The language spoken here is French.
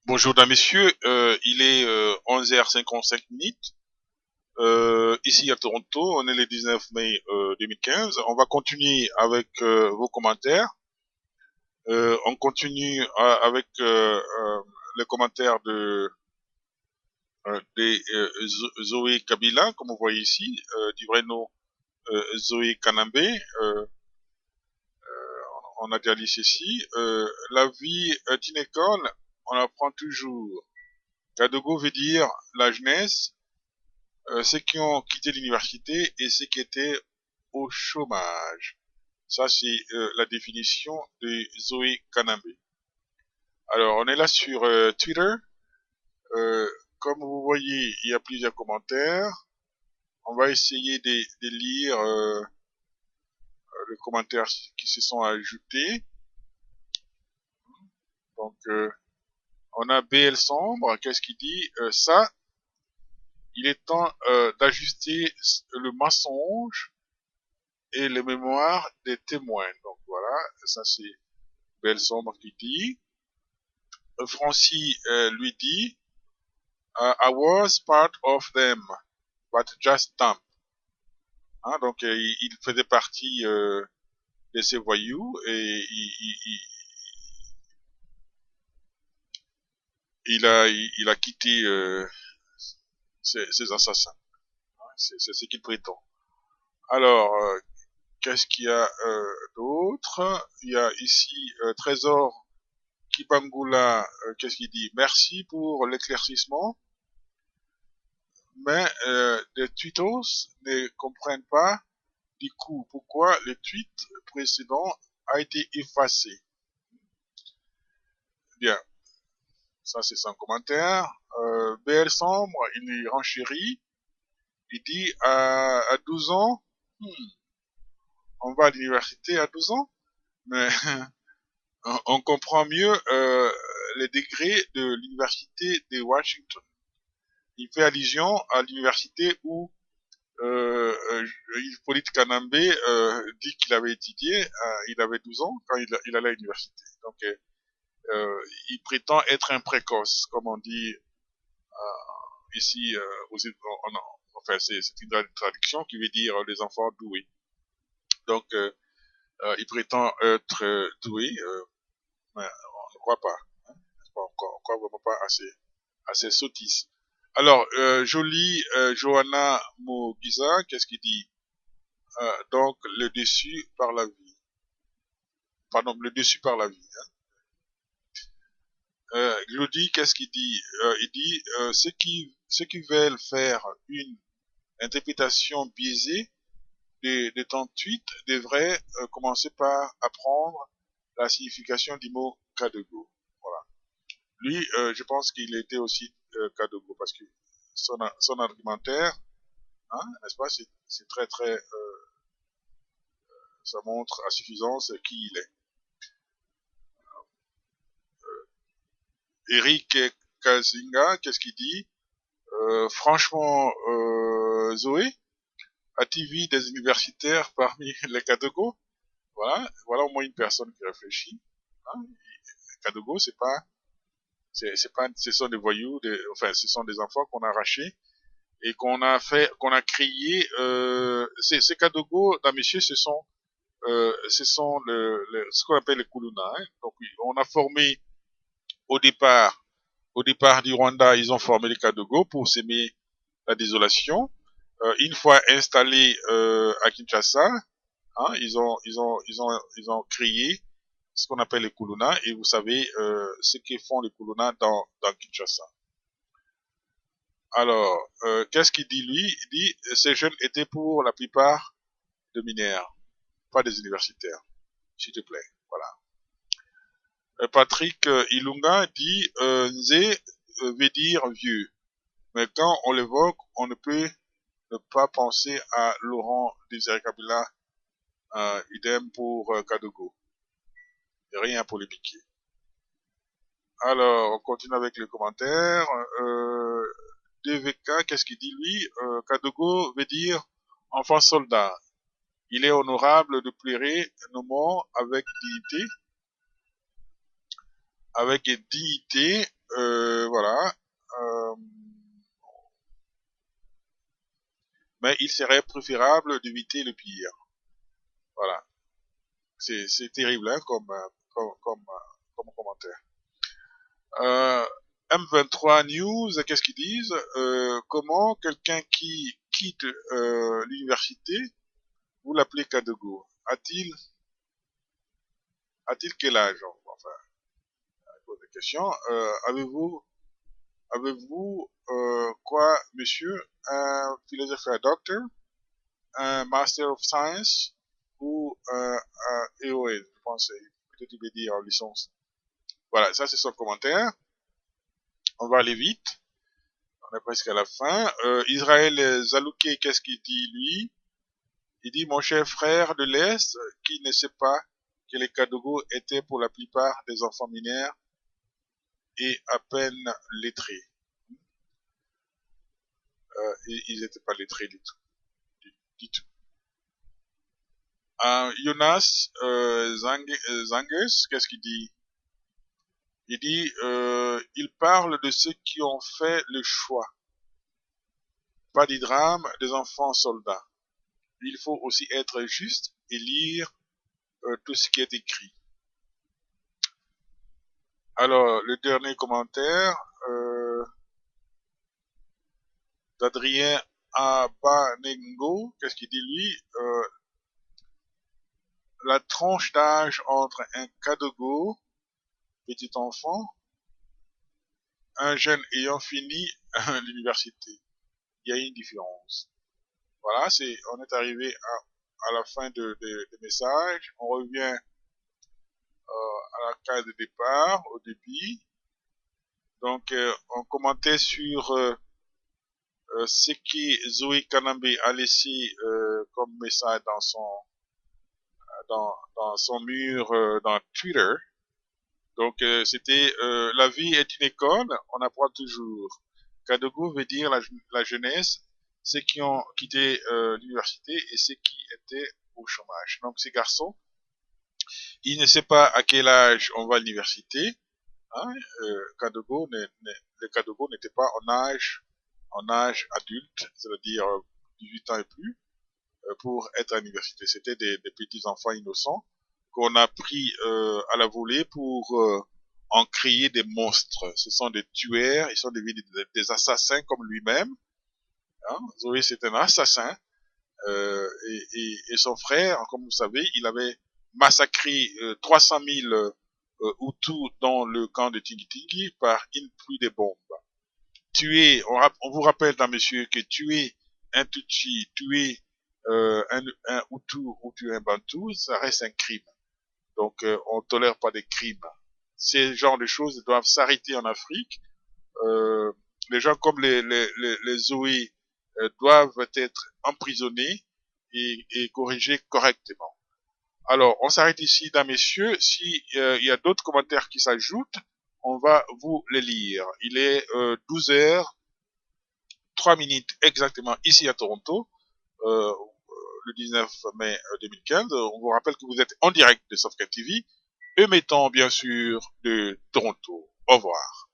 Bonjour, mesdames, messieurs. Il est 11h55 minutes. Ici à Toronto, on est le 19 mai 2015. On va continuer avec vos commentaires. On continue avec les commentaires de Zoé Kabila, comme vous voyez ici, du vrai nom Zoé Kanambe. Euh, on a déjà lu ceci. La vie d'une école, on apprend toujours. Kadogo veut dire la jeunesse, ceux qui ont quitté l'université et ceux qui étaient au chômage. Ça, c'est la définition de Zoé Kanambe. Alors, on est là sur Twitter. Euh, Comme vous voyez, il y a plusieurs commentaires. On va essayer de lire les commentaires qui se sont ajoutés. Donc, on a BL Sombre. Qu'est-ce qu'il dit? Ça, il est temps d'ajuster le mensonge et les mémoires des témoins. Donc voilà, ça c'est Belle Sombre qui dit. Francis lui dit, I was part of them, but just dumb. Hein, donc il faisait partie de ces voyous et il a quitté ces assassins. C'est ce qu'il prétend. Alors, qu'est-ce qu'il y a d'autre? Il y a ici Trésor Kibangula, qu'est-ce qu'il dit? Merci pour l'éclaircissement, mais les tweetos ne comprennent pas du coup pourquoi le tweet précédent a été effacé. Bien, ça c'est son commentaire. BL Sombre, il renchérit, il dit à 12 ans, hmm, on va à l'université à 12 ans, mais on comprend mieux les degrés de l'université de Washington. Il fait allusion à l'université où Hippolyte Kanambe dit qu'il avait étudié, il avait 12 ans quand il allait à l'université. Donc, il prétend être un précoce, comme on dit ici enfin, c'est une traduction qui veut dire les enfants doués. Donc, il prétend être doué, mais on ne croit pas. Hein, on ne croit vraiment pas assez sottise. Alors, Jolie Johanna Mogiza, qu'est-ce qu'il dit? Donc, le dessus par la vie. Pardon, le dessus par la vie. Hein. Glody, qu'est-ce qu'il dit? Il dit ceux qui veulent faire une interprétation biaisée de ton tweet devraient commencer par apprendre la signification du mot Kadogo. Voilà. Lui, je pense qu'il était aussi Kadogo parce que son argumentaire, hein, n'est-ce pas, c'est très très, ça montre à suffisance qui il est. Eric Kazinga, qu'est-ce qu'il dit? Franchement, Zoé, as-tu vu des universitaires parmi les Kadogo? Voilà au moins une personne qui réfléchit. Hein? Kadogo, c'est pas, ce sont des voyous, enfin, ce sont des enfants qu'on a arrachés et qu'on a créé. Ces Kadogo, là, messieurs, ce sont ce qu'on appelle les Kuluna. Hein? Donc, on a formé au départ, au départ du Rwanda, ils ont formé les Kadogo pour s'aimer la désolation. Une fois installés à Kinshasa, hein, ils ont créé ce qu'on appelle les Kuluna, et vous savez ce que font les Kuluna dans Kinshasa. Alors, qu'est-ce qu'il dit lui? Il dit ces jeunes étaient pour la plupart de mineurs, pas des universitaires, s'il te plaît. Voilà. Patrick Ilunga dit Nze veut dire vieux, mais quand on l'évoque, on ne peut ne pas penser à Laurent Désiré Kabila, idem pour Kadogo. Rien pour les piquer. Alors, on continue avec les commentaires. DVK, qu'est-ce qu'il dit lui? Kadogo veut dire enfant soldat. Il est honorable de pleurer nos morts avec dignité. Avec dignité, voilà. Mais il serait préférable d'éviter le pire. Voilà. C'est terrible hein, comme commentaire. M23 News, qu'est-ce qu'ils disent comment quelqu'un qui quitte l'université, vous l'appelez Kadogo, a-t-il quel âge? Enfin, je pose la question. Avez-vous quoi, monsieur, un philosopher doctor, un master of science ou un EOL, je pense, peut-être il veut dire en licence. Voilà, ça c'est son commentaire. On va aller vite. On est presque à la fin. Israël Zalouké, qu'est-ce qu'il dit lui? Il dit mon cher frère de l'Est, qui ne sait pas que les Kadogo étaient pour la plupart des enfants mineurs et à peine lettrés. Ils n'étaient pas lettrés du tout. Du tout. Jonas Zanges, qu'est-ce qu'il dit? Il dit il parle de ceux qui ont fait le choix. Pas du drame des enfants soldats. Il faut aussi être juste et lire tout ce qui est écrit. Alors, le dernier commentaire d'Adrien Abanengo, qu'est-ce qu'il dit lui? La tranche d'âge entre un Kadogo, petit enfant, un jeune ayant fini l'université. Il y a une différence. Voilà, on est arrivé à la fin de messages. On revient à la case de départ, au début. Donc, on commentait sur ce que Zoé Kanambe a laissé comme message dans son mur dans Twitter. Donc, c'était la vie est une école, on apprend toujours. Kadogo veut dire la jeunesse, ceux qui ont quitté l'université et ceux qui étaient au chômage. Donc, ces garçons, ils ne savent pas à quel âge on va à l'université. Hein, les Kadogo n'étaient pas en âge adulte, c'est-à-dire 18 ans et plus, pour être à l'université. C'était des petits enfants innocents qu'on a pris à la volée pour en créer des monstres. Ce sont des tueurs, ils sont devenus des assassins comme lui-même. Hein. Zoé, c'est un assassin. Et son frère, comme vous savez, il avait massacré 300 000 Hutus dans le camp de Tingi par une pluie de bombes. Tuer, on vous rappelle, dans monsieur, que tuer un Tutsi, tuer un Hutu ou tuer un Bantou, ça reste un crime. Donc, on ne tolère pas des crimes. Ces genres de choses doivent s'arrêter en Afrique. Les gens comme les Zoé doivent être emprisonnés et corrigés correctement. Alors, on s'arrête ici, dames, messieurs. Si il y a d'autres commentaires qui s'ajoutent, on va vous les lire. Il est 12h, 3 minutes exactement ici à Toronto, le 19 mai 2015. On vous rappelle que vous êtes en direct de Softcat TV, émettant bien sûr de Toronto. Au revoir.